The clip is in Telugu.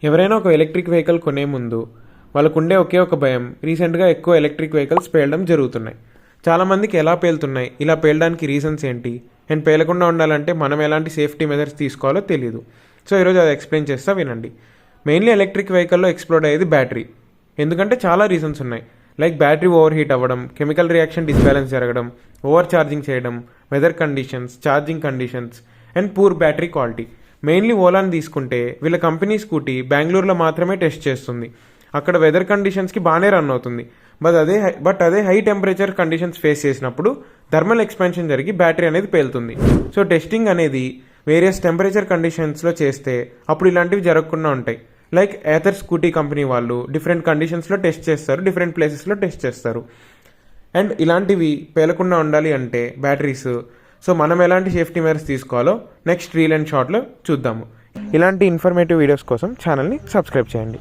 ఎవరైనా ఒక ఎలక్ట్రిక్ వెహికల్ కొనే ముందు వాళ్ళకు ఉండే ఒకే ఒక భయం, రీసెంట్గా ఎక్కువ ఎలక్ట్రిక్ వెహికల్స్ పేలడం జరుగుతున్నాయి. చాలామందికి ఎలా పేలుతున్నాయి, ఇలా పేలడానికి రీజన్స్ ఏంటి, అండ్ పేలకుండా ఉండాలంటే మనం ఎలాంటి సేఫ్టీ మెజర్స్ తీసుకోవాలో తెలియదు. సో ఈరోజు అది ఎక్స్ప్లెయిన్ చేస్తా వినండి. మెయిన్లీ ఎలక్ట్రిక్ వెహికల్లో ఎక్స్ప్లోడ్ అయ్యేది బ్యాటరీ. ఎందుకంటే చాలా రీజన్స్ ఉన్నాయి. లైక్ బ్యాటరీ ఓవర్ హీట్ అవ్వడం, కెమికల్ రియాక్షన్ డిస్బ్యాలెన్స్ జరగడం, ఓవర్ ఛార్జింగ్ చేయడం, weather conditions, charging conditions and poor battery quality. Mainly ఓలాని తీసుకుంటే వీళ్ళ కంపెనీ స్కూటీ బెంగళూరులో మాత్రమే టెస్ట్ చేస్తుంది. అక్కడ వెదర్ కండిషన్స్కి బాగానే రన్ అవుతుంది. బట్ అదే హై టెంపరేచర్ కండిషన్స్ ఫేస్ చేసినప్పుడు థర్మల్ ఎక్స్పాన్షన్ జరిగి బ్యాటరీ అనేది పేలుతుంది. సో టెస్టింగ్ అనేది వేరియస్ టెంపరేచర్ కండిషన్స్లో చేస్తే అప్పుడు ఇలాంటివి జరగకుండా ఉంటాయి. లైక్ ఏథర్ స్కూటీ కంపెనీ వాళ్ళు డిఫరెంట్ కండిషన్స్లో టెస్ట్ చేస్తారు, డిఫరెంట్ ప్లేసెస్లో టెస్ట్ చేస్తారు. అండ్ ఇలాంటివి పేలకుండా ఉండాలి అంటే బ్యాటరీస్, సో మనం ఎలాంటి సేఫ్టీ మెజర్స్ తీసుకోవాలో నెక్స్ట్ రీల్ అండ్ షార్ట్లో చూద్దాము. ఇలాంటి ఇన్ఫర్మేటివ్ వీడియోస్ కోసం ఛానల్ని సబ్స్క్రైబ్ చేయండి.